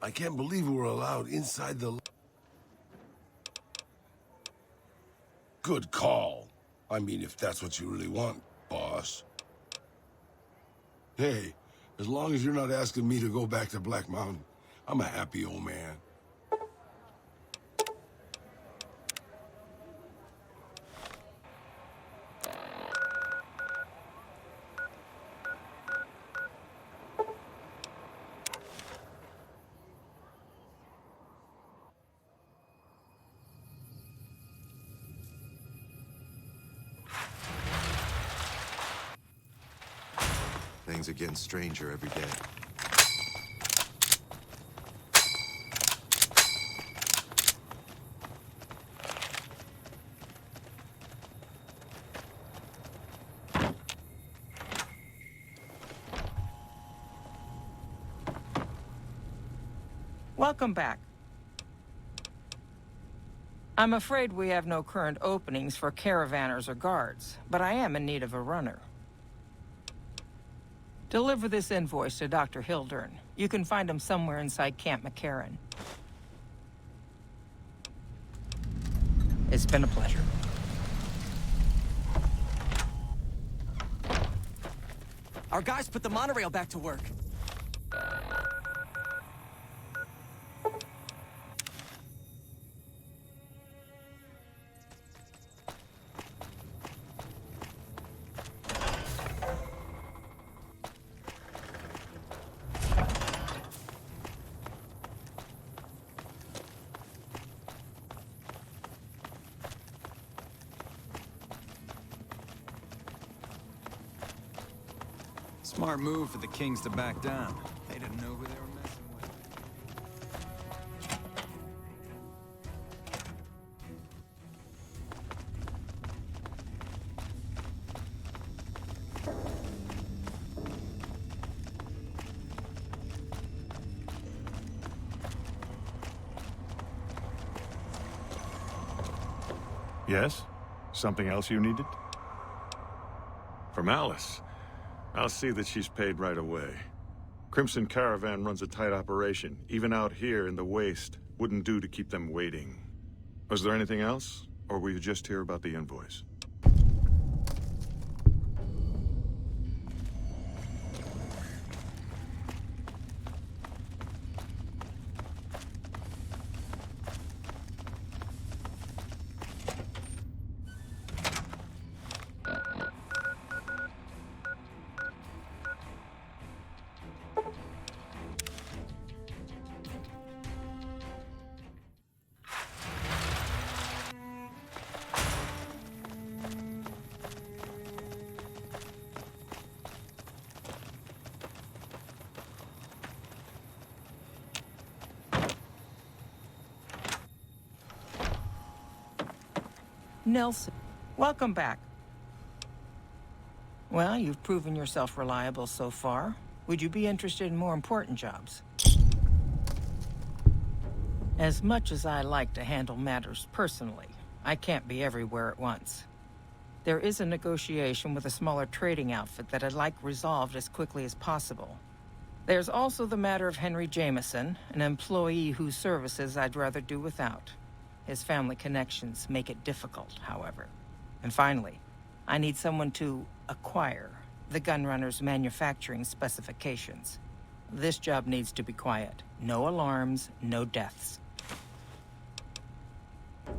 I can't believe we were allowed inside the... Good call. I mean, if that's what you really want, boss. Hey, as long as you're not asking me to go back to Black Mountain, I'm a happy old man. Things are getting stranger every day. Welcome back. I'm afraid we have no current openings for caravanners or guards, but I am in need of a runner. Deliver this invoice to Dr. Hildern. You can find him somewhere inside Camp McCarran. It's been a pleasure. Our guys put the monorail back to work. Smart move for the Kings to back down. They didn't know who they were messing with. Yes? Something else you needed? From Alice. I'll see that she's paid right away. Crimson Caravan runs a tight operation. Even out here in the waste, wouldn't do to keep them waiting. Was there anything else? Or were you just here about the invoice? Nelson, welcome back. Well, you've proven yourself reliable so far. Would you be interested in more important jobs? As much as I like to handle matters personally, I can't be everywhere at once. There is a negotiation with a smaller trading outfit that I'd like resolved as quickly as possible. There's also the matter of Henry Jameson, an employee whose services I'd rather do without. His family connections make it difficult, however. And finally, I need someone to acquire the Gunrunner's manufacturing specifications. This job needs to be quiet. No alarms, no deaths.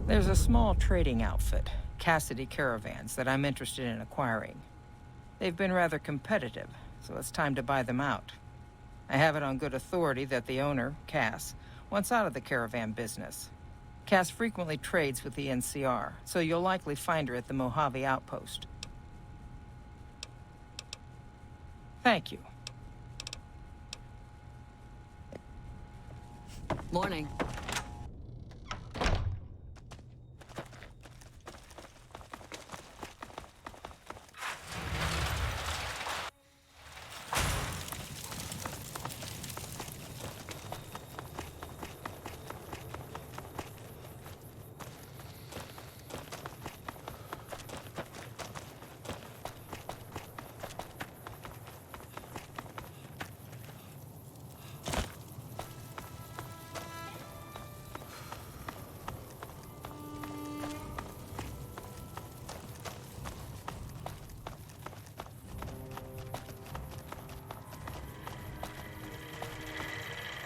There's a small trading outfit, Cassidy Caravans, that I'm interested in acquiring. They've been rather competitive, so it's time to buy them out. I have it on good authority that the owner, Cass, wants out of the caravan business. Cass frequently trades with the NCR, so you'll likely find her at the Mojave outpost. Thank you. Morning.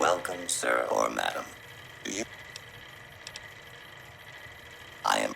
Welcome, sir or madam. Do you... I am...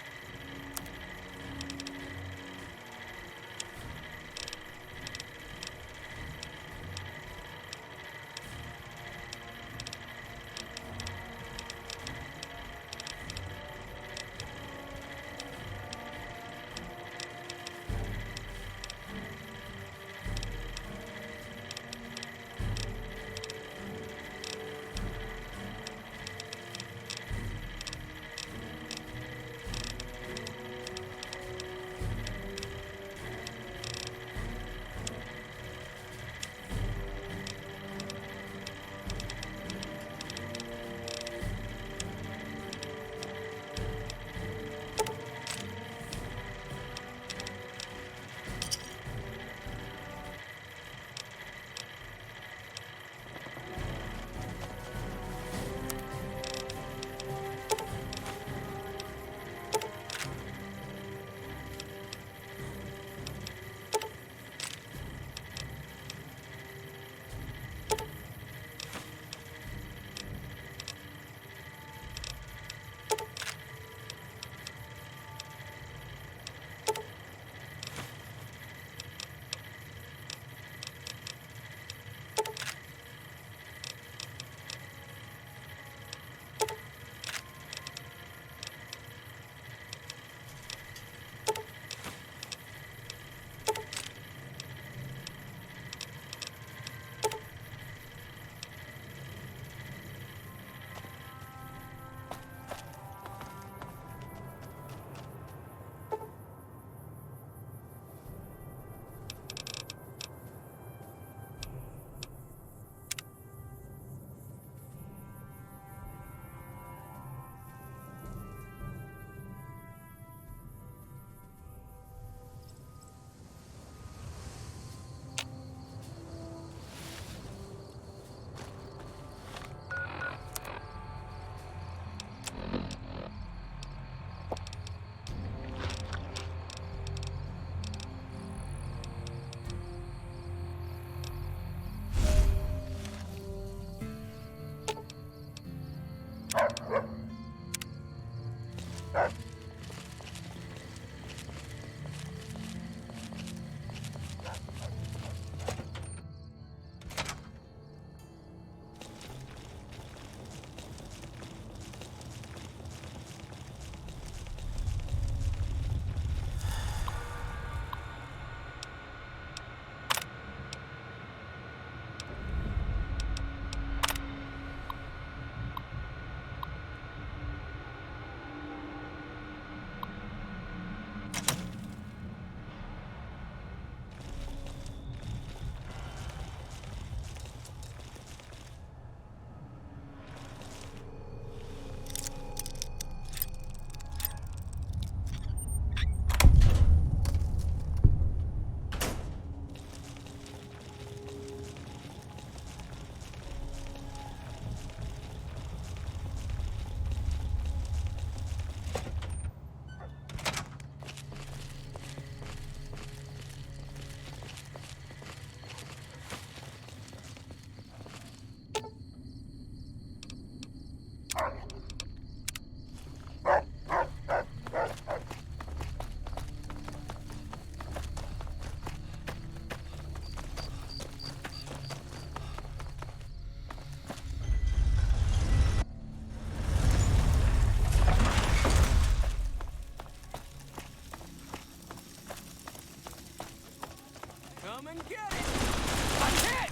Come and get it! I'm hit!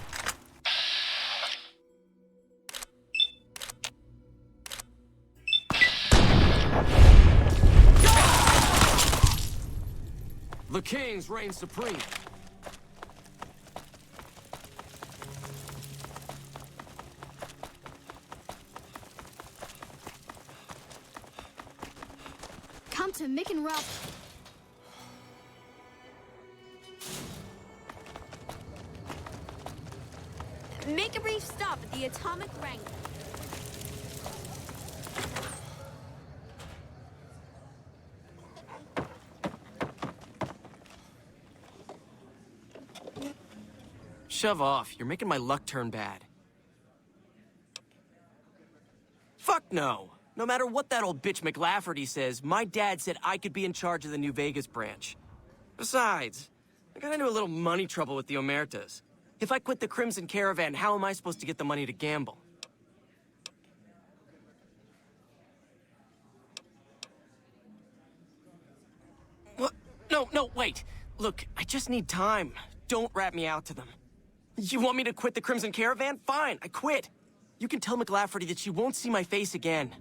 The kings reign supreme. Come to Mick and Ralph. Make a brief stop at the Atomic Wrangler. Shove off. You're making my luck turn bad. no. No matter what that old bitch McLafferty says, my dad said I could be in charge of the New Vegas branch. Besides, I got into a little money trouble with the Omertas. If I quit the Crimson Caravan, how am I supposed to get the money to gamble? What? No, wait. Look, I just need time. Don't rat me out to them. You want me to quit the Crimson Caravan? Fine, I quit. You can tell McLafferty that she won't see my face again.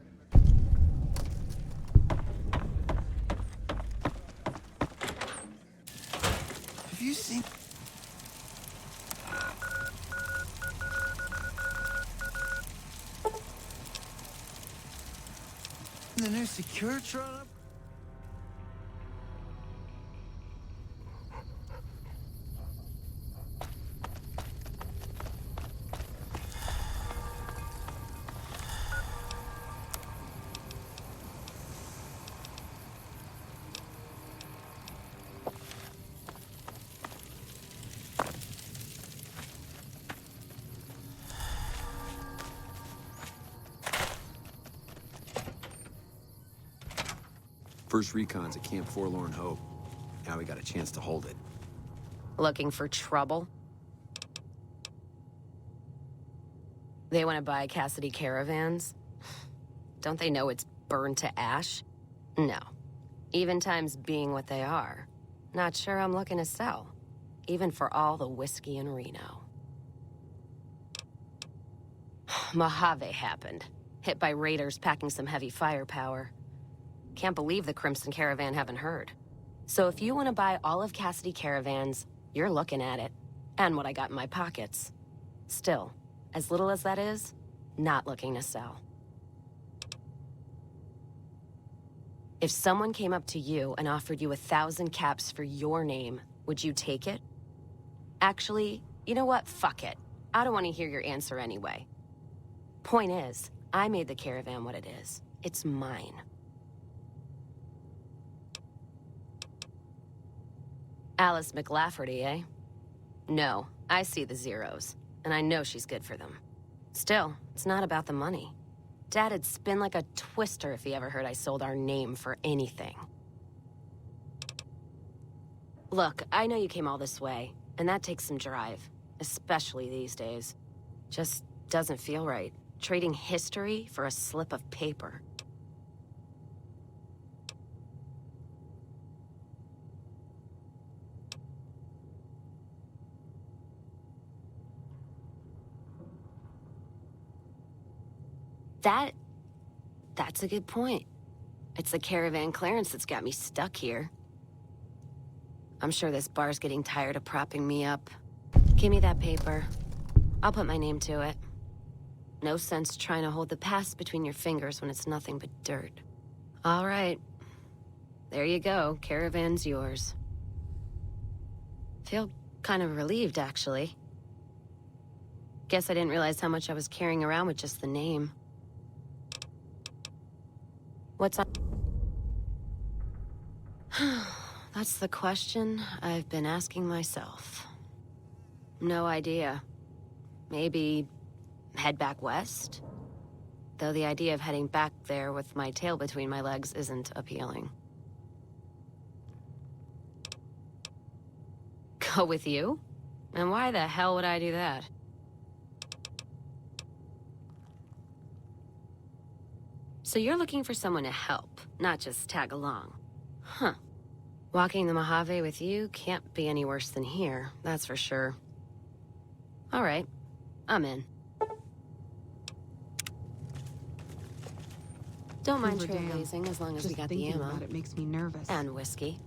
Have you seen... the new Securitron up? First recon's at Camp Forlorn Hope. Now we got a chance to hold it. Looking for trouble? They want to buy Cassidy caravans? Don't they know it's burned to ash? No. Even times being what they are. Not sure I'm looking to sell. Even for all the whiskey in Reno. Mojave happened. Hit by raiders packing some heavy firepower. Can't believe the Crimson Caravan haven't heard. So if you want to buy all of Cassidy caravans, you're looking at it. And what I got in my pockets. Still, as little as that is, not looking to sell. If someone came up to you and offered you 1,000 caps for your name, would you take it? Actually, you know what? Fuck it. I don't want to hear your answer anyway. Point is, I made the caravan what it is. It's mine. Alice McLafferty, eh? No, I see the zeros, and I know she's good for them. Still, it's not about the money. Dad'd spin like a twister if he ever heard I sold our name for anything. Look, I know you came all this way, and that takes some drive, especially these days. Just doesn't feel right, trading history for a slip of paper. That's a good point. It's the caravan clearance that's got me stuck here. I'm sure this bar's getting tired of propping me up. Give me that paper. I'll put my name to it. No sense trying to hold the past between your fingers when it's nothing but dirt. All right. There you go. Caravan's yours. Feel kind of relieved, actually. Guess I didn't realize how much I was carrying around with just the name. What's on? That's the question I've been asking myself. No idea. Maybe head back west? Though the idea of heading back there with my tail between my legs isn't appealing. Go with you? And why the hell would I do that? So you're looking for someone to help, not just tag along. Huh. Walking the Mojave with you can't be any worse than here, that's for sure. All right, I'm in. Don't mind trailblazing as long as we got the ammo. About it makes me nervous. And whiskey.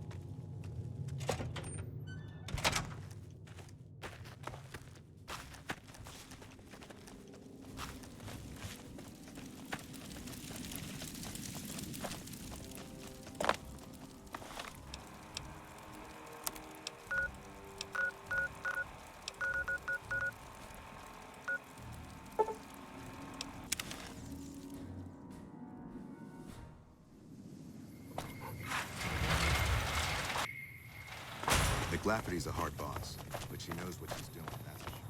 McLafferty's a hard boss, but she knows what she's doing, that's for sure.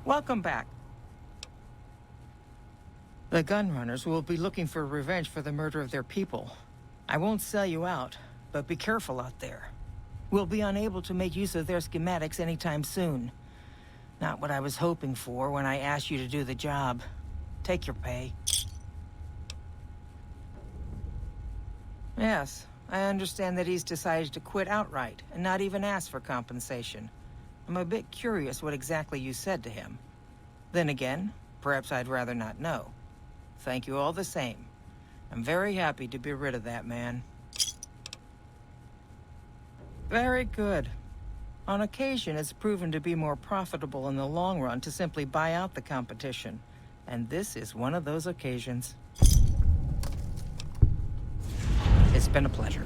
Welcome back. The gun runners will be looking for revenge for the murder of their people. I won't sell you out, but be careful out there. We'll be unable to make use of their schematics anytime soon. Not what I was hoping for when I asked you to do the job. Take your pay. Yes, I understand that he's decided to quit outright and not even ask for compensation. I'm a bit curious what exactly you said to him. Then again, perhaps I'd rather not know. Thank you all the same. I'm very happy to be rid of that man. Very good. On occasion, it's proven to be more profitable in the long run to simply buy out the competition. And this is one of those occasions. It's been a pleasure.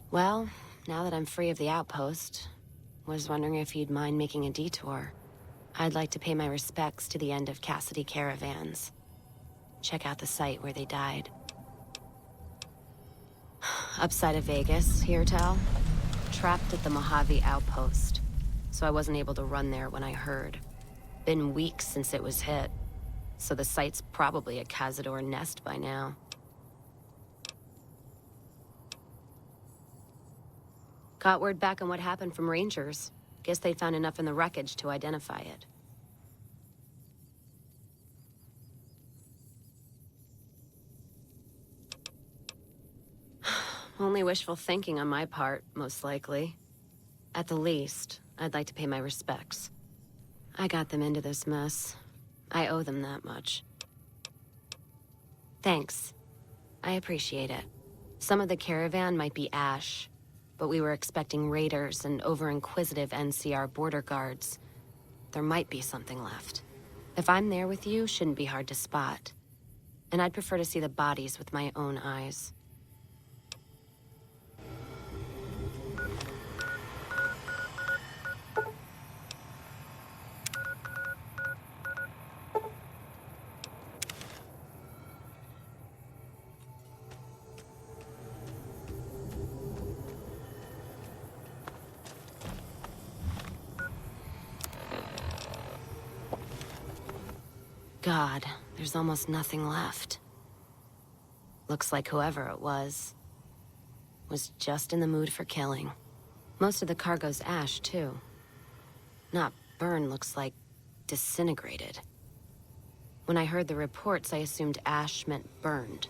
Well, now that I'm free of the outpost, was wondering if you'd mind making a detour. I'd like to pay my respects to the end of Cassidy caravans. Check out the site where they died. Upside of Vegas, here, Tal. Trapped at the Mojave outpost, so I wasn't able to run there when I heard. Been weeks since it was hit, so the site's probably a Cazador nest by now. Got word back on what happened from Rangers. Guess they found enough in the wreckage to identify it. Only wishful thinking on my part, most likely. At the least, I'd like to pay my respects. I got them into this mess. I owe them that much. Thanks. I appreciate it. Some of the caravan might be ash, but we were expecting raiders and over-inquisitive NCR border guards. There might be something left. If I'm there with you, shouldn't be hard to spot. And I'd prefer to see the bodies with my own eyes. God, there's almost nothing left. Looks like whoever it was just in the mood for killing. Most of the cargo's ash, too. Not burned, looks like disintegrated. When I heard the reports, I assumed ash meant burned.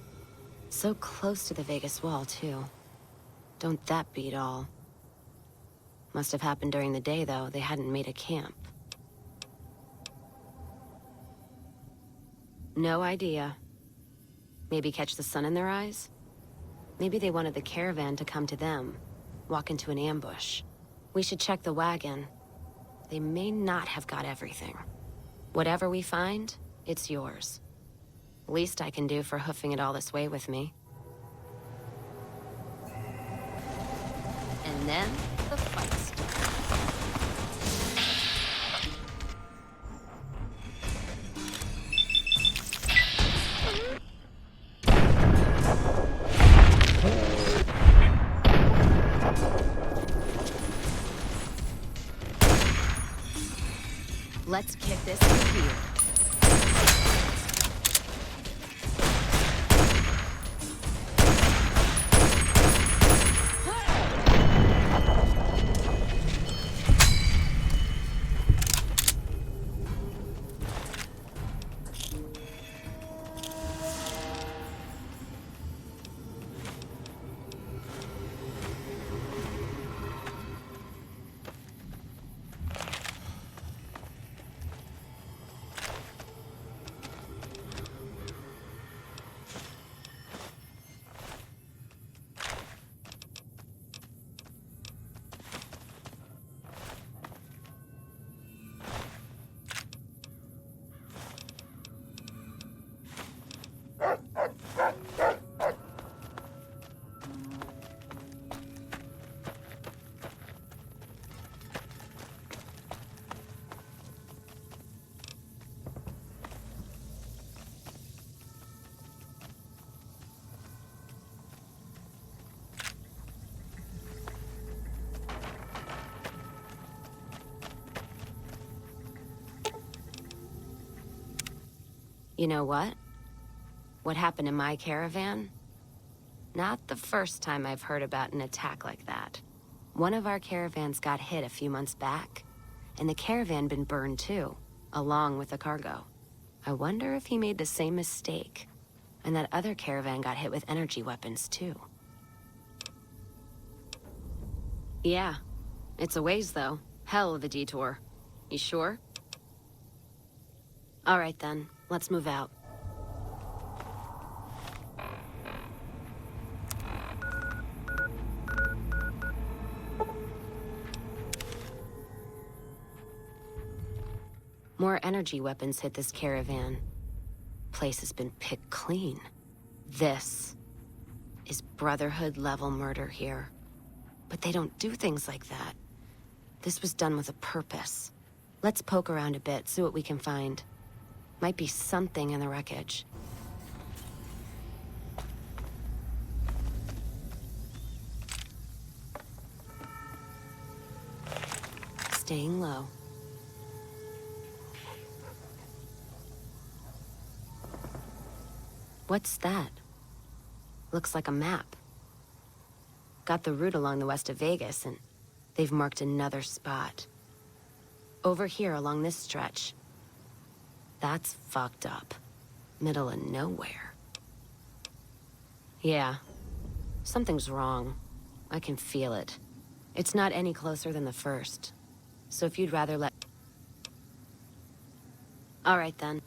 So close to the Vegas wall, too. Don't that beat all? Must have happened during the day, though. They hadn't made a camp. No idea. Maybe catch the sun in their eyes? Maybe they wanted the caravan to come to them, walk into an ambush. We should check the wagon. They may not have got everything. Whatever we find, it's yours. Least I can do for hoofing it all this way with me. And then, the fight starts. Let's kick this in gear. You know what? What happened in my caravan? Not the first time I've heard about an attack like that. One of our caravans got hit a few months back, and the caravan been burned too, along with the cargo. I wonder if he made the same mistake, and that other caravan got hit with energy weapons too. Yeah, it's a ways though. Hell of a detour. You sure? All right then. Let's move out. More energy weapons hit this caravan. Place has been picked clean. This is Brotherhood-level murder here. But they don't do things like that. This was done with a purpose. Let's poke around a bit, see what we can find. Might be something in the wreckage. Staying low. What's that? Looks like a map. Got the route along the west of Vegas, and they've marked another spot. Over here along this stretch. That's fucked up. Middle of nowhere. Yeah. Something's wrong. I can feel it. It's not any closer than the first. So if you'd rather let... All right then.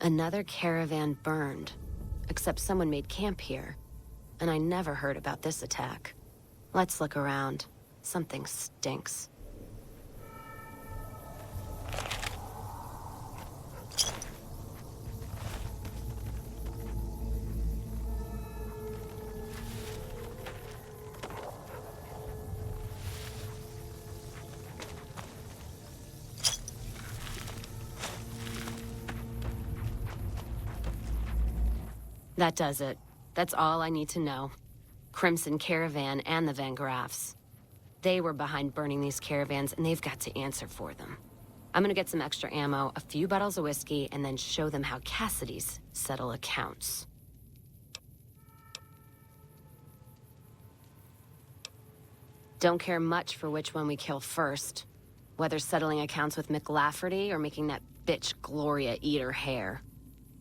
Another caravan burned, except someone made camp here, and I never heard about this attack. Let's look around. Something stinks. That does it. That's all I need to know. Crimson Caravan and the Van Graffs. They were behind burning these caravans, and they've got to answer for them. I'm gonna get some extra ammo, a few bottles of whiskey, and then show them how Cassidy's settle accounts. Don't care much for which one we kill first. Whether settling accounts with McLafferty or making that bitch Gloria eat her hair.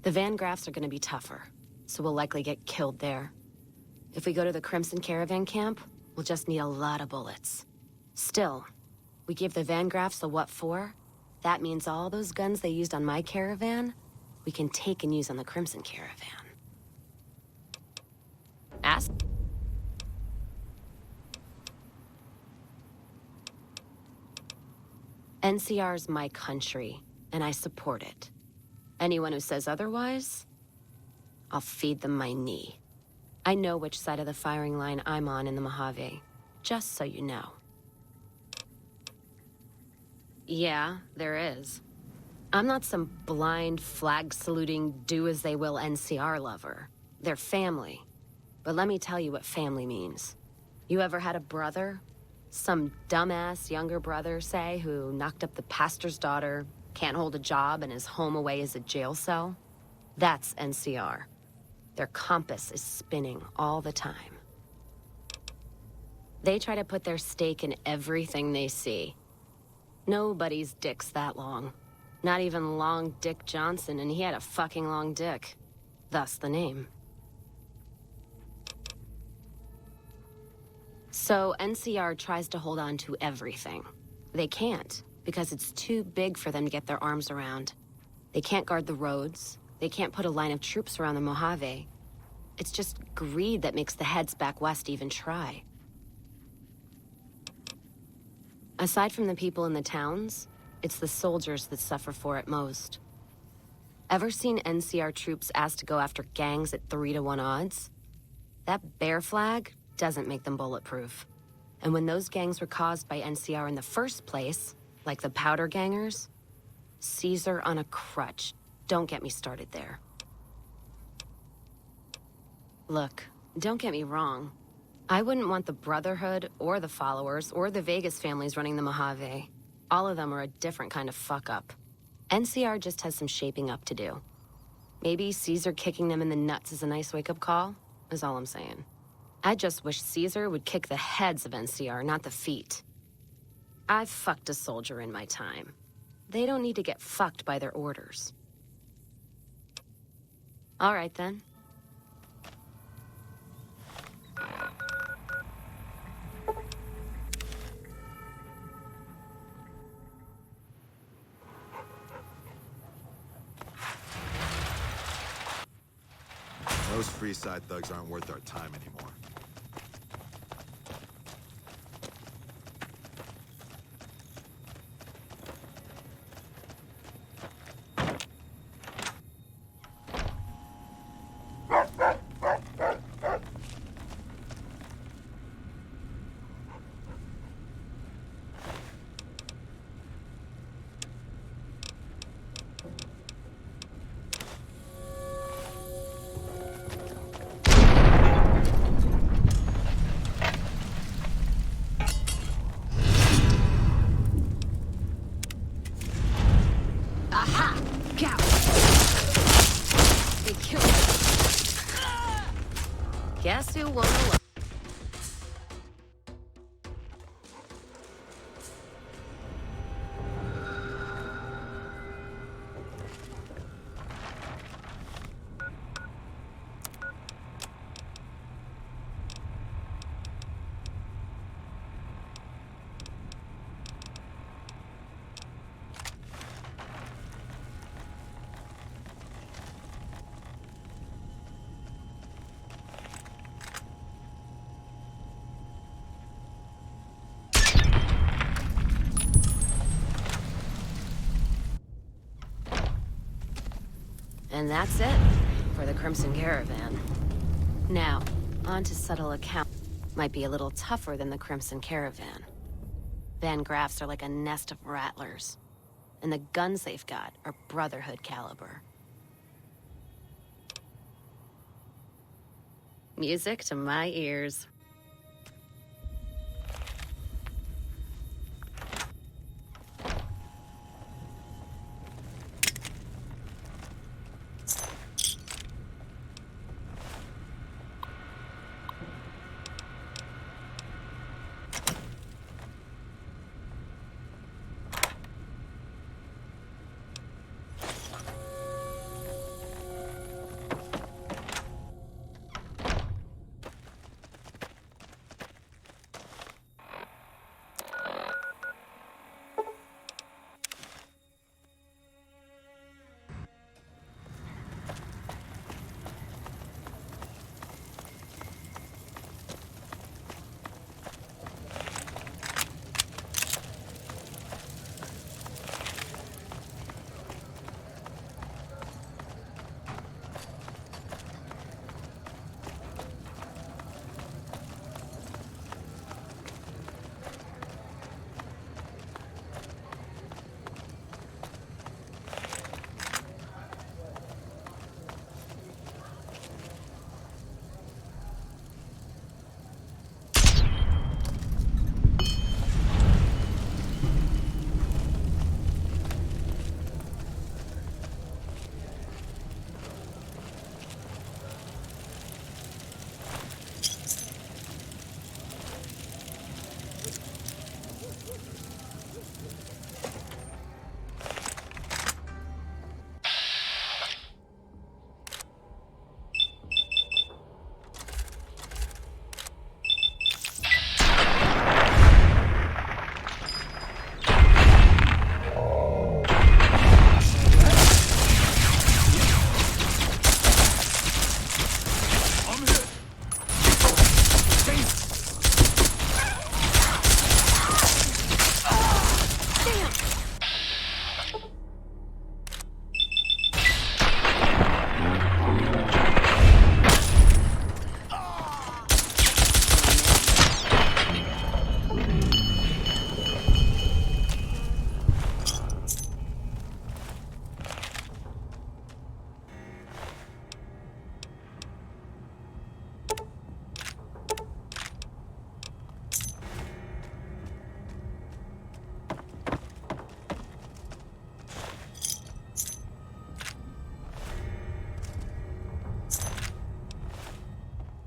The Van Graffs are gonna be tougher, so we'll likely get killed there. If we go to the Crimson Caravan camp, we'll just need a lot of bullets. Still, we give the Van Graffs a what for? That means all those guns they used on my caravan, we can take and use on the Crimson Caravan. Ask? NCR's my country, and I support it. Anyone who says otherwise, I'll feed them my knee. I know which side of the firing line I'm on in the Mojave, just so you know. Yeah, there is. I'm not some blind, flag-saluting, do-as-they-will NCR lover. They're family. But let me tell you what family means. You ever had a brother? Some dumbass younger brother, say, who knocked up the pastor's daughter, can't hold a job, and is home away as a jail cell? That's NCR. Their compass is spinning all the time. They try to put their stake in everything they see. Nobody's dick's that long. Not even Long Dick Johnson, and he had a fucking long dick. Thus the name. So NCR tries to hold on to everything. They can't, because it's too big for them to get their arms around. They can't guard the roads. They can't put a line of troops around the Mojave. It's just greed that makes the heads back west even try. Aside from the people in the towns, it's the soldiers that suffer for it most. Ever seen NCR troops asked to go after gangs at 3-to-1 odds? That bear flag doesn't make them bulletproof. And when those gangs were caused by NCR in the first place, like the powder gangers, Caesar on a crutch. Don't get me started there. Look, don't get me wrong. I wouldn't want the Brotherhood, or the Followers, or the Vegas families running the Mojave. All of them are a different kind of fuck-up. NCR just has some shaping up to do. Maybe Caesar kicking them in the nuts is a nice wake-up call, is all I'm saying. I just wish Caesar would kick the heads of NCR, not the feet. I've fucked a soldier in my time. They don't need to get fucked by their orders. All right, then. Those Freeside thugs aren't worth our time anymore. Guess who won the And that's it for the Crimson Caravan. Now, on to settle account. Might be a little tougher than the Crimson Caravan. Van Graffs are like a nest of rattlers. And the guns they've got are Brotherhood caliber. Music to my ears.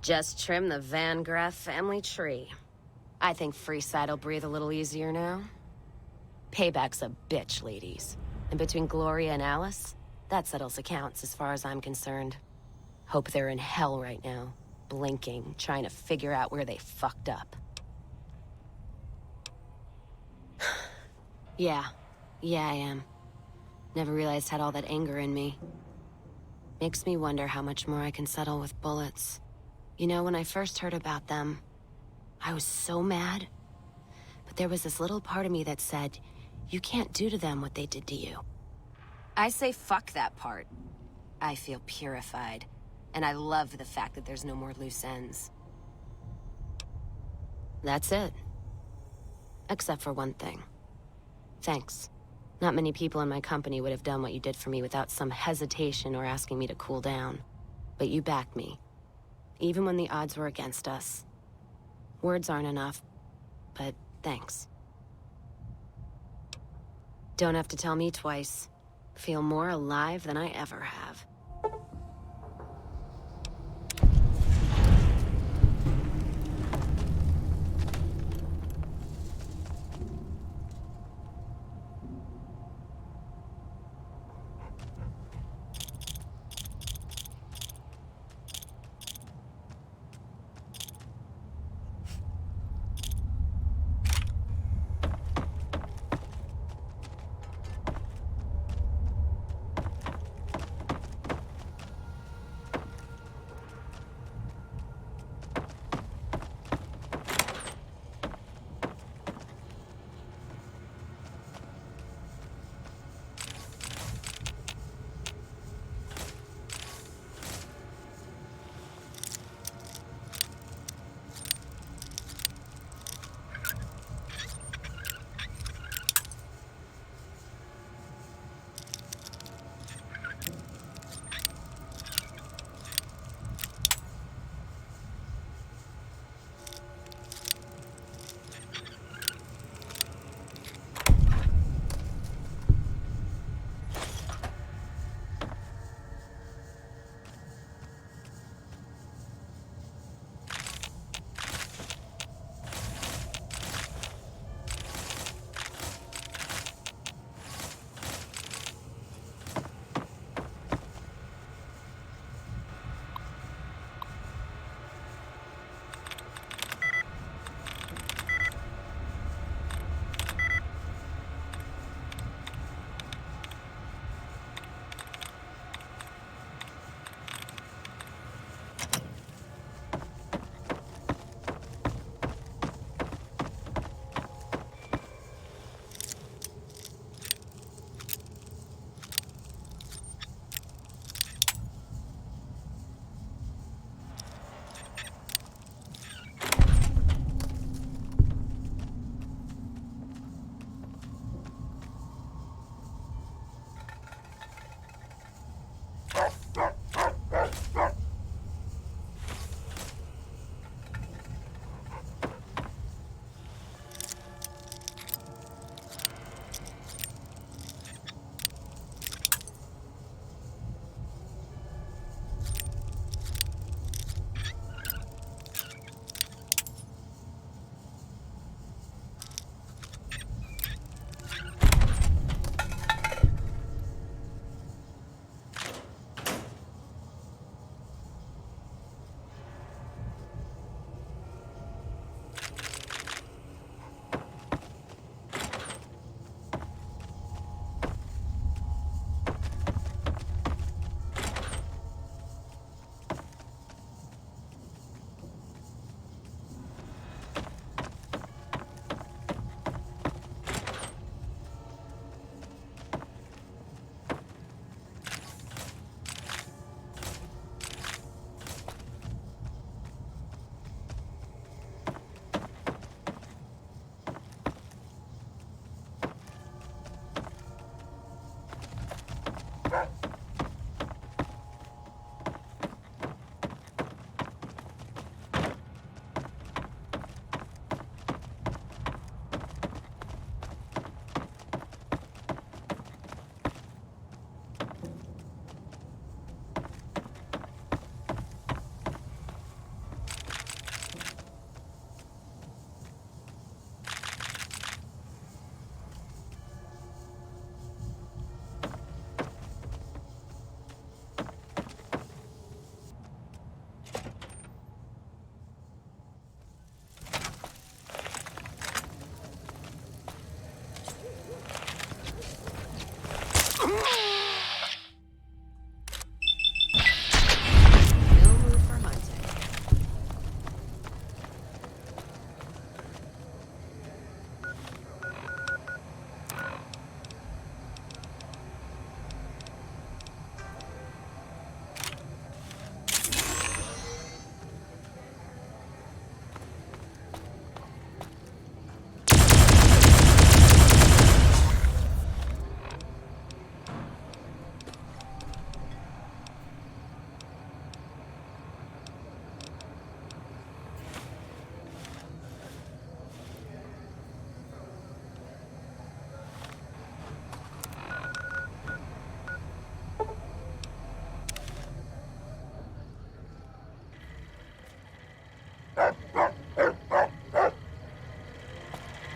Just trim the Van Graff family tree. I think Freeside'll breathe a little easier now. Payback's a bitch, ladies. And between Gloria and Alice, that settles accounts as far as I'm concerned. Hope they're in hell right now, blinking, trying to figure out where they fucked up. Yeah, I am. Never realized I had all that anger in me. Makes me wonder how much more I can settle with bullets. You know, when I first heard about them, I was so mad. But there was this little part of me that said, you can't do to them what they did to you. I say fuck that part. I feel purified. And I love the fact that there's no more loose ends. That's it. Except for one thing. Thanks. Not many people in my company would have done what you did for me without some hesitation or asking me to cool down. But you backed me. Even when the odds were against us. Words aren't enough, but thanks. Don't have to tell me twice. Feel more alive than I ever have.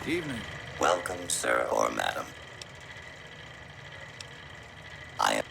Evening. Welcome, sir or madam. I am...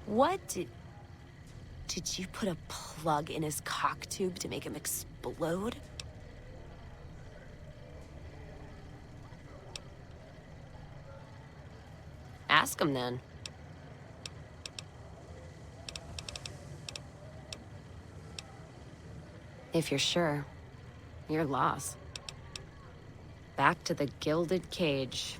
What did you put a plug in his cock tube to make him explode? Ask him then. If you're sure, your loss. Back to the gilded cage.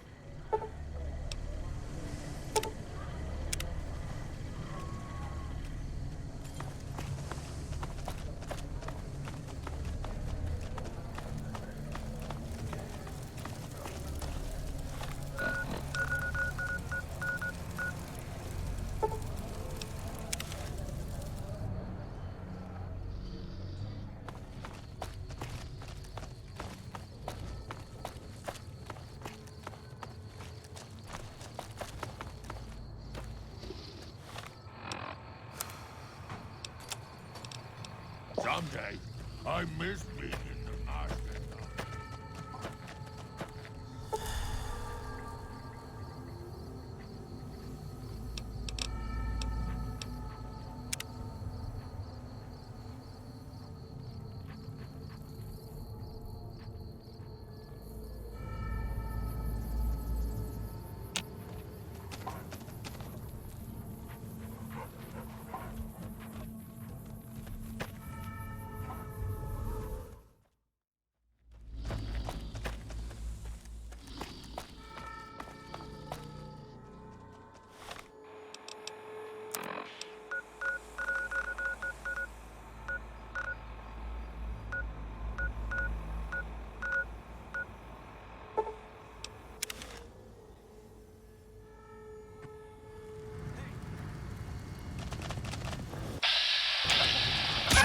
Someday, I miss being in the market.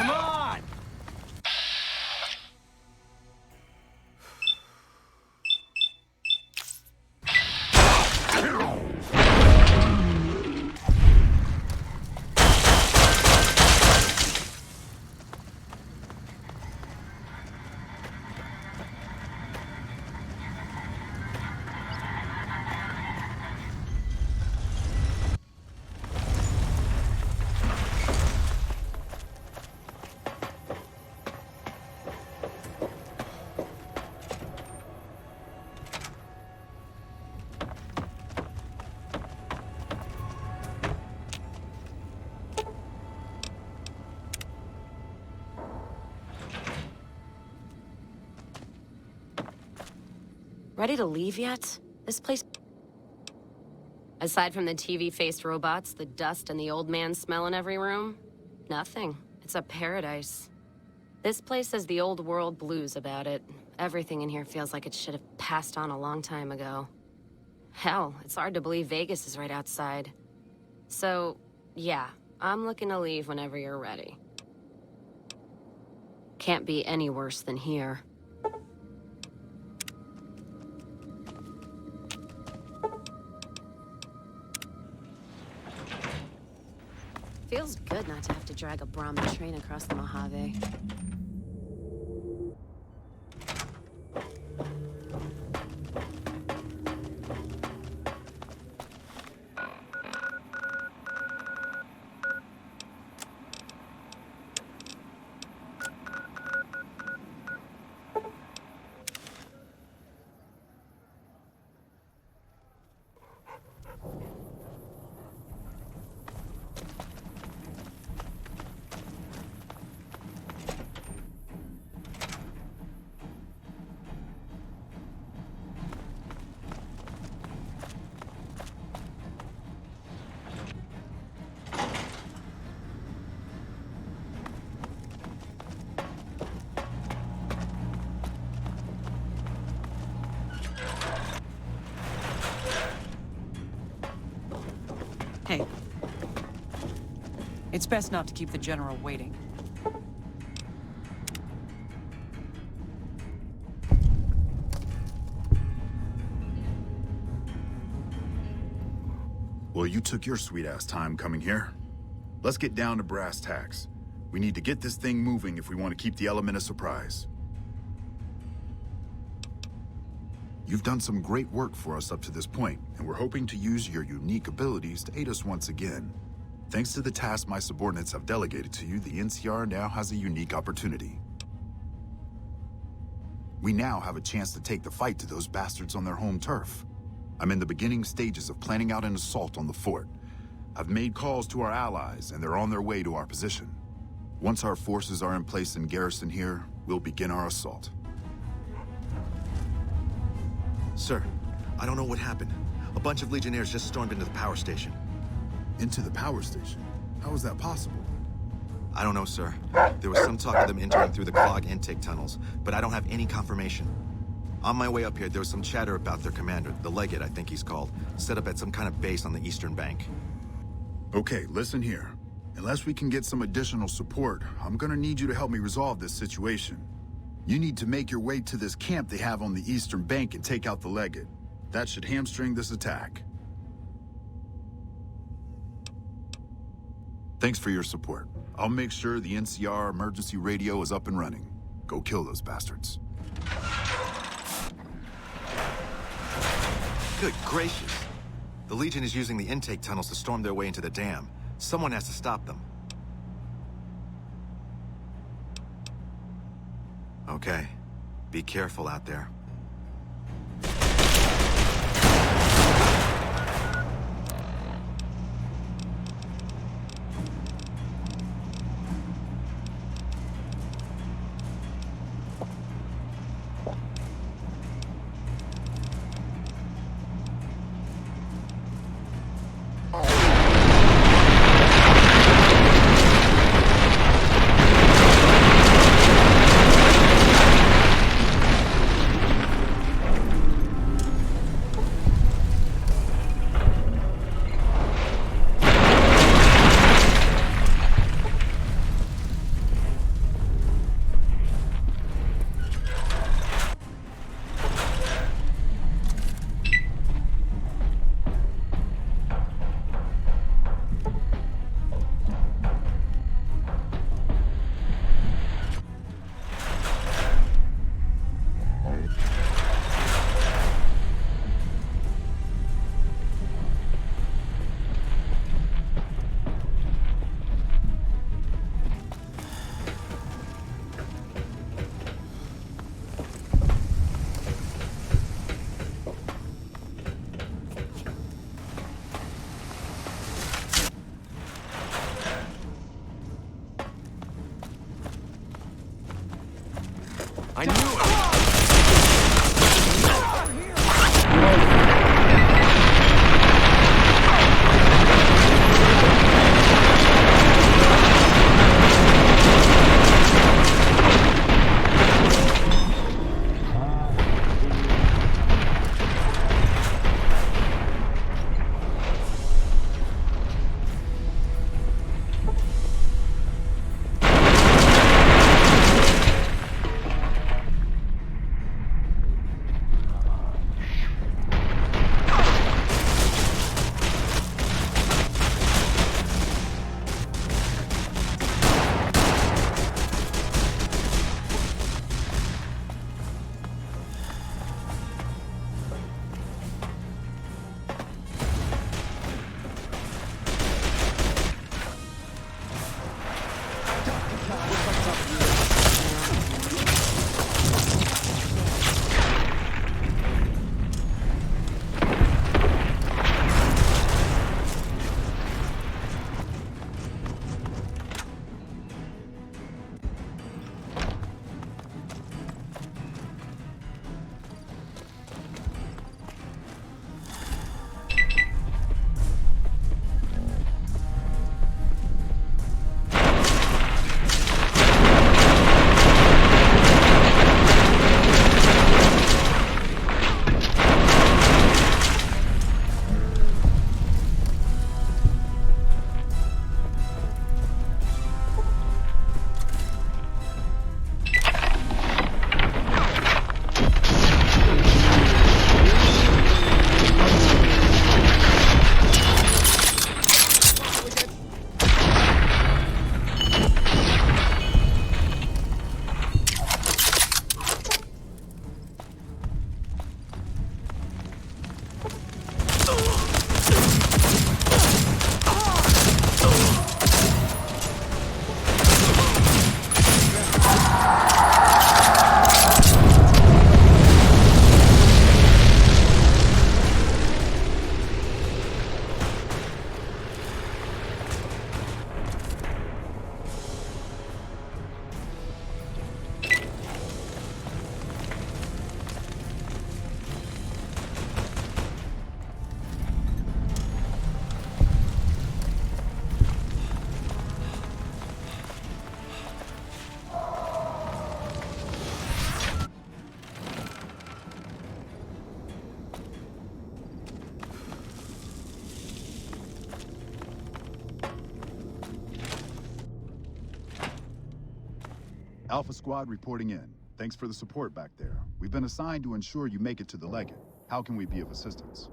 Come on! Ready to leave yet? This place... Aside from the TV-faced robots, the dust, and the old man smell in every room, nothing. It's a paradise. This place has the old world blues about it. Everything in here feels like it should have passed on a long time ago. Hell, it's hard to believe Vegas is right outside. So, yeah, I'm looking to leave whenever you're ready. Can't be any worse than here. Feels good not to have to drag a Brahmin train across the Mojave. Hey. It's best not to keep the General waiting. Well, you took your sweet-ass time coming here. Let's get down to brass tacks. We need to get this thing moving if we want to keep the element of surprise. You've done some great work for us up to this point, and we're hoping to use your unique abilities to aid us once again. Thanks to the task my subordinates have delegated to you, the NCR now has a unique opportunity. We now have a chance to take the fight to those bastards on their home turf. I'm in the beginning stages of planning out an assault on the fort. I've made calls to our allies, and they're on their way to our position. Once our forces are in place in garrison here, we'll begin our assault. Sir, I don't know what happened. A bunch of Legionnaires just stormed into the power station. Into the power station? How is that possible? I don't know, sir. There was some talk of them entering through the clog intake tunnels, but I don't have any confirmation. On my way up here, there was some chatter about their commander, the Legate I think he's called, set up at some kind of base on the eastern bank. Okay, listen here. Unless we can get some additional support, I'm gonna need you to help me resolve this situation. You need to make your way to this camp they have on the eastern bank and take out the Legate. That should hamstring this attack. Thanks for your support. I'll make sure the NCR emergency radio is up and running. Go kill those bastards. Good gracious. The Legion is using the intake tunnels to storm their way into the dam. Someone has to stop them. Okay. Be careful out there. I knew it! Alpha Squad reporting in. Thanks for the support back there. We've been assigned to ensure you make it to the Legate. How can we be of assistance?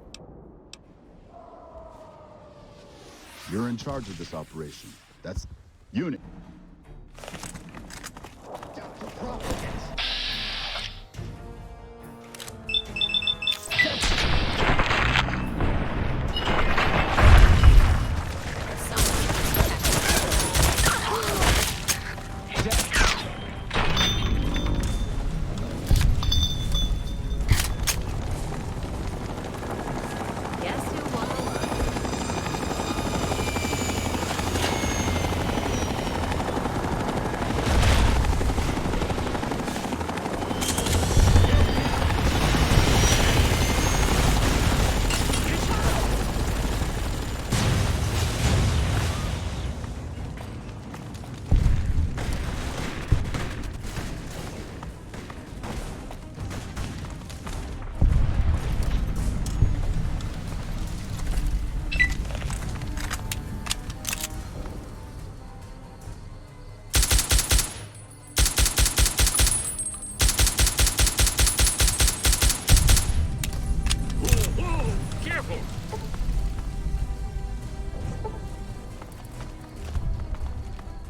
You're in charge of this operation. That's unit.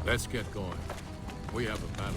Let's get going. We have a battle.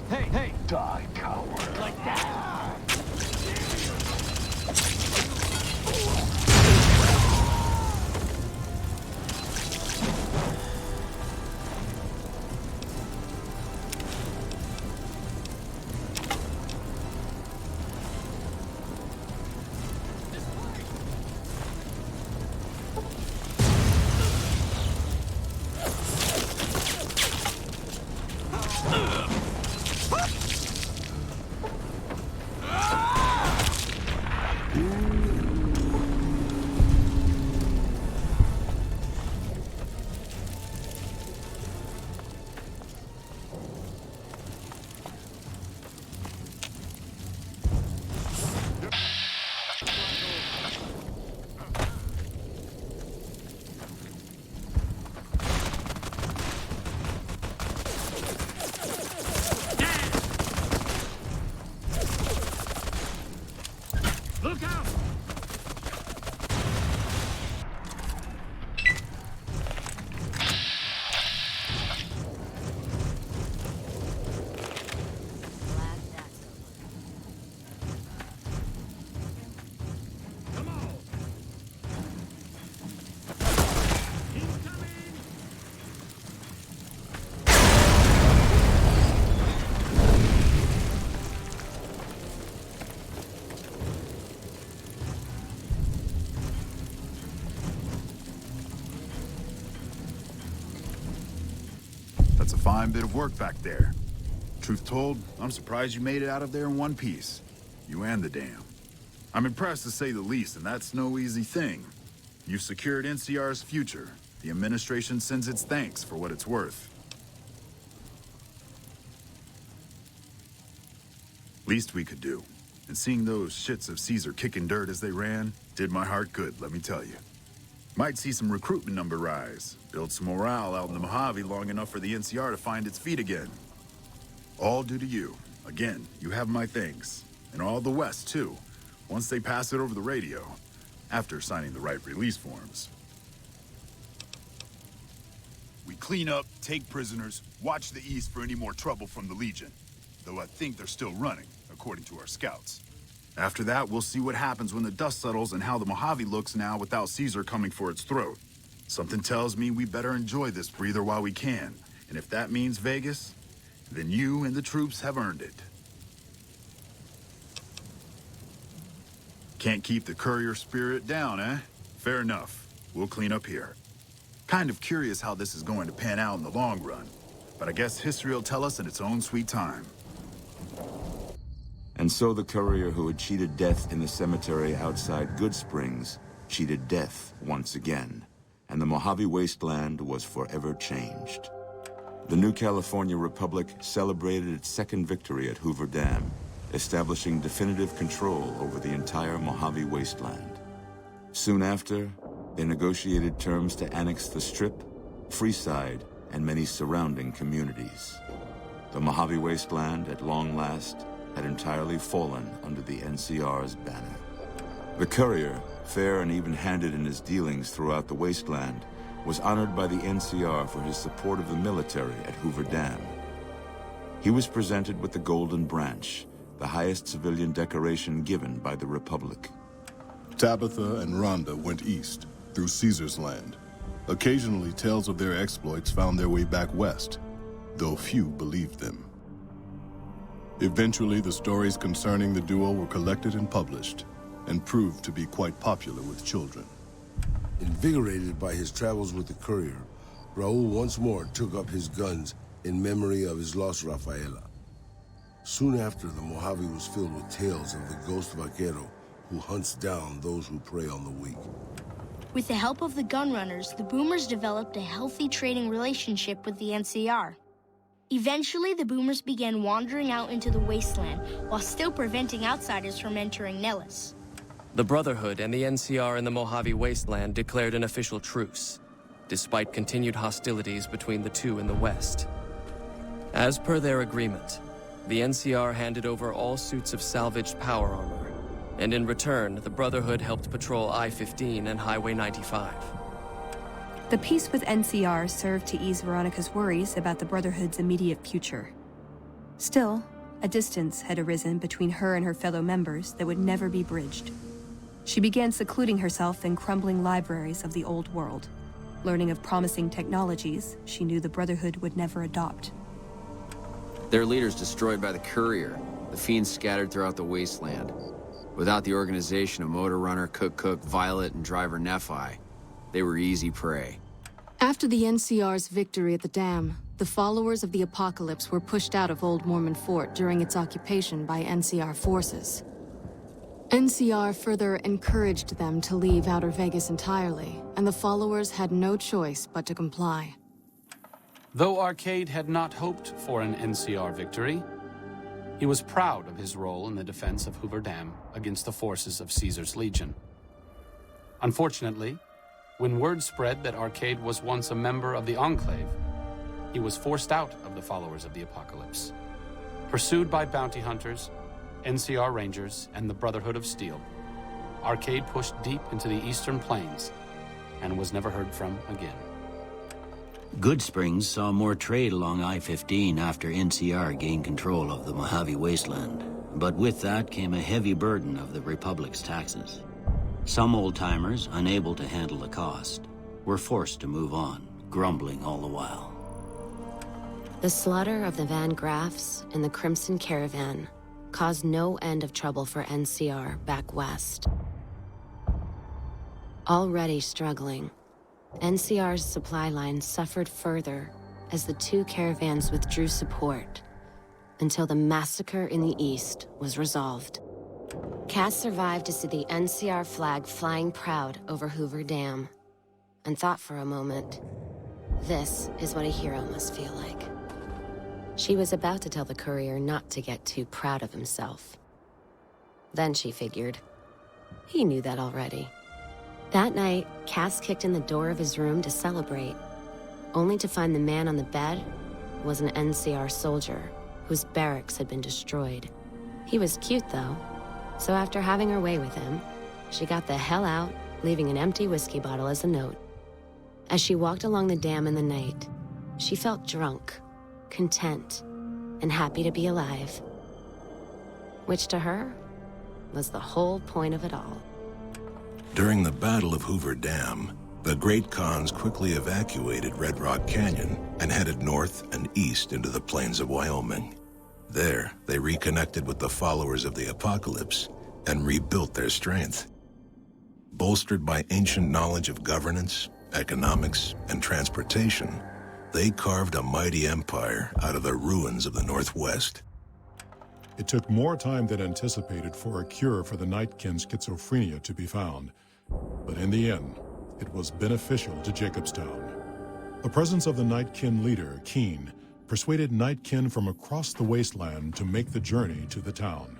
Hey! Die, coward. Like that! Look out! Come on! That's a fine bit of work back there. Truth told, I'm surprised you made it out of there in one piece. You and the dam. I'm impressed to say the least, and that's no easy thing. You've secured NCR's future. The administration sends its thanks for what it's worth. Least we could do. And seeing those shits of Caesar kicking dirt as they ran did my heart good, let me tell you. Might see some recruitment number rise, build some morale out in the Mojave long enough for the NCR to find its feet again. All due to you. Again, you have my thanks. And all the West, too, once they pass it over the radio, after signing the right release forms. We clean up, take prisoners, watch the East for any more trouble from the Legion. Though I think they're still running, according to our scouts. After that, we'll see what happens when the dust settles and how the Mojave looks now without Caesar coming for its throat. Something tells me we better enjoy this breather while we can. And if that means Vegas, then you and the troops have earned it. Can't keep the courier spirit down, eh? Fair enough. We'll clean up here. Kind of curious how this is going to pan out in the long run. But I guess history will tell us in its own sweet time. And so the courier who had cheated death in the cemetery outside Good Springs cheated death once again, and the Mojave Wasteland was forever changed. The new California Republic celebrated its second victory at Hoover Dam, establishing definitive control over the entire Mojave Wasteland. Soon after, they negotiated terms to annex the Strip, Freeside, and many surrounding communities. The Mojave Wasteland, at long last, had entirely fallen under the NCR's banner. The courier, fair and even-handed in his dealings throughout the wasteland, was honored by the NCR for his support of the military at Hoover Dam. He was presented with the Golden Branch, the highest civilian decoration given by the Republic. Tabitha and Rhonda went east, through Caesar's land. Occasionally, tales of their exploits found their way back west, though few believed them. Eventually, the stories concerning the duo were collected and published, and proved to be quite popular with children. Invigorated by his travels with the courier, Raul once more took up his guns in memory of his lost Rafaela. Soon after, the Mojave was filled with tales of the ghost vaquero who hunts down those who prey on the weak. With the help of the gunrunners, the Boomers developed a healthy trading relationship with the NCR. Eventually, the Boomers began wandering out into the wasteland while still preventing outsiders from entering Nellis. The Brotherhood and the NCR in the Mojave Wasteland declared an official truce, despite continued hostilities between the two in the West. As per their agreement, the NCR handed over all suits of salvaged power armor, and in return, the Brotherhood helped patrol I-15 and Highway 95. The peace with NCR served to ease Veronica's worries about the Brotherhood's immediate future. Still, a distance had arisen between her and her fellow members that would never be bridged. She began secluding herself in crumbling libraries of the old world, learning of promising technologies she knew the Brotherhood would never adopt. Their leaders destroyed by the courier, the fiends scattered throughout the wasteland. Without the organization of Motor Runner, Cook, Violet, and Driver Nephi, they were easy prey. After the NCR's victory at the dam, the followers of the Apocalypse were pushed out of Old Mormon Fort during its occupation by NCR forces. NCR further encouraged them to leave Outer Vegas entirely, and the followers had no choice but to comply. Though Arcade had not hoped for an NCR victory, he was proud of his role in the defense of Hoover Dam against the forces of Caesar's Legion. Unfortunately, when word spread that Arcade was once a member of the Enclave, he was forced out of the followers of the Apocalypse. Pursued by bounty hunters, NCR Rangers, and the Brotherhood of Steel, Arcade pushed deep into the Eastern Plains and was never heard from again. Goodsprings saw more trade along I-15 after NCR gained control of the Mojave Wasteland, but with that came a heavy burden of the Republic's taxes. Some old-timers, unable to handle the cost, were forced to move on, grumbling all the while. The slaughter of the Van Graffs and the Crimson Caravan caused no end of trouble for NCR back west. Already struggling, NCR's supply line suffered further as the two caravans withdrew support until the massacre in the east was resolved. Cass survived to see the NCR flag flying proud over Hoover Dam and thought for a moment, this is what a hero must feel like. She was about to tell the courier not to get too proud of himself. Then she figured, he knew that already. That night, Cass kicked in the door of his room to celebrate, only to find the man on the bed was an NCR soldier whose barracks had been destroyed. He was cute, though, so after having her way with him, she got the hell out, leaving an empty whiskey bottle as a note. As she walked along the dam in the night, she felt drunk, content, and happy to be alive. Which to her was the whole point of it all. During the Battle of Hoover Dam, the Great Khans quickly evacuated Red Rock Canyon and headed north and east into the plains of Wyoming. There, they reconnected with the followers of the Apocalypse and rebuilt their strength. Bolstered by ancient knowledge of governance, economics, and transportation, they carved a mighty empire out of the ruins of the Northwest. It took more time than anticipated for a cure for the Nightkin schizophrenia to be found, but in the end, it was beneficial to Jacobstown. The presence of the Nightkin leader, Keen, persuaded Nightkin from across the wasteland to make the journey to the town.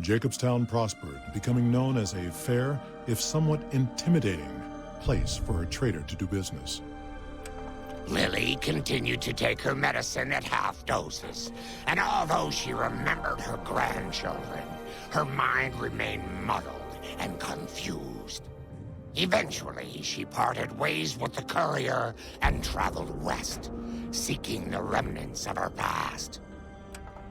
Jacobstown prospered, becoming known as a fair, if somewhat intimidating, place for a trader to do business. Lily continued to take her medicine at half doses, and although she remembered her grandchildren, her mind remained muddled and confused. Eventually, she parted ways with the courier and traveled west, seeking the remnants of her past.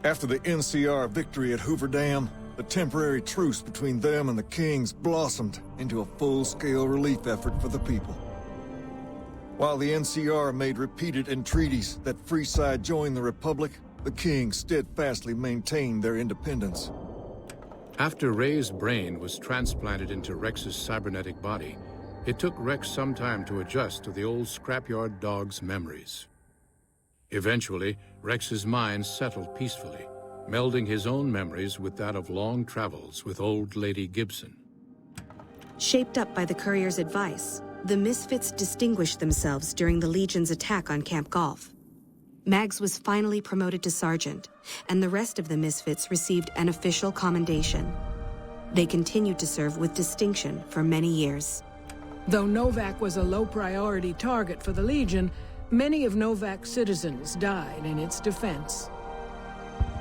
After the NCR victory at Hoover Dam, the temporary truce between them and the Kings blossomed into a full-scale relief effort for the people. While the NCR made repeated entreaties that Freeside join the Republic, the Kings steadfastly maintained their independence. After Ray's brain was transplanted into Rex's cybernetic body, it took Rex some time to adjust to the old scrapyard dog's memories. Eventually, Rex's mind settled peacefully, melding his own memories with that of long travels with old Lady Gibson. Shaped up by the courier's advice, the Misfits distinguished themselves during the Legion's attack on Camp Golf. Mags was finally promoted to sergeant, and the rest of the Misfits received an official commendation. They continued to serve with distinction for many years. Though Novac was a low-priority target for the Legion, many of Novac's citizens died in its defense.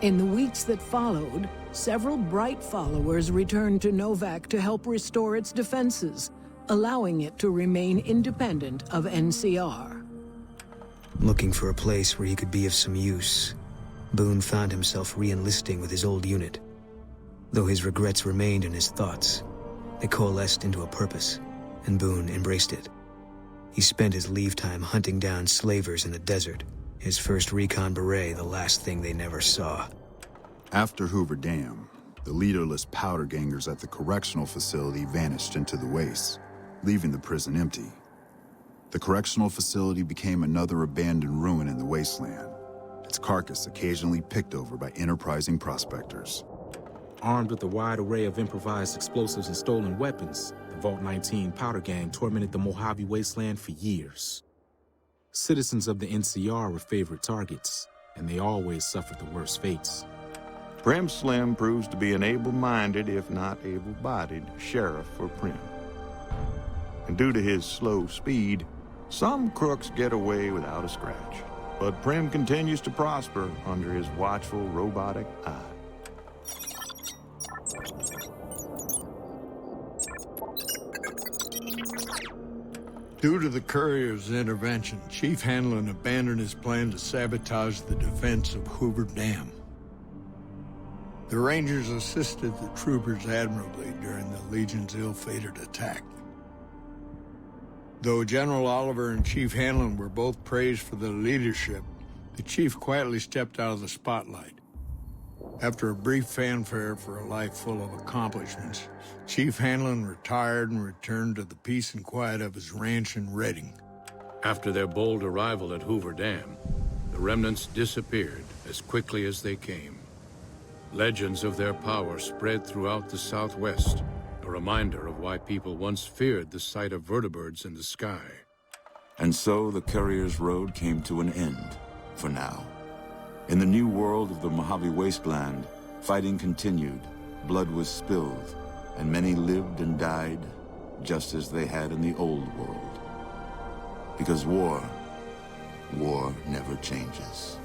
In the weeks that followed, several bright followers returned to Novac to help restore its defenses, allowing it to remain independent of NCR. Looking for a place where he could be of some use. Boone found himself re-enlisting with his old unit. Though his regrets remained in his thoughts, they coalesced into a purpose, and Boone embraced it. He spent his leave time hunting down slavers in the desert, his first recon beret the last thing they never saw. After Hoover Dam, the leaderless powder gangers at the correctional facility vanished into the wastes, leaving the prison empty. The correctional facility became another abandoned ruin in the wasteland, its carcass occasionally picked over by enterprising prospectors. Armed with a wide array of improvised explosives and stolen weapons, the Vault 19 powder gang tormented the Mojave Wasteland for years. Citizens of the NCR were favorite targets, and they always suffered the worst fates. Prim Slim proves to be an able-minded, if not able-bodied, sheriff for Prim. And due to his slow speed, some crooks get away without a scratch. But Prim continues to prosper under his watchful, robotic eye. Due to the courier's intervention, Chief Hanlon abandoned his plan to sabotage the defense of Hoover Dam. The Rangers assisted the troopers admirably during the Legion's ill-fated attack. Though General Oliver and Chief Hanlon were both praised for their leadership, the Chief quietly stepped out of the spotlight. After a brief fanfare for a life full of accomplishments, Chief Hanlon retired and returned to the peace and quiet of his ranch in Redding. After their bold arrival at Hoover Dam, the remnants disappeared as quickly as they came. Legends of their power spread throughout the Southwest, a reminder of why people once feared the sight of vertibirds in the sky. And so the Courier's Road came to an end, for now. In the new world of the Mojave Wasteland, fighting continued, blood was spilled, and many lived and died just as they had in the old world. Because war never changes.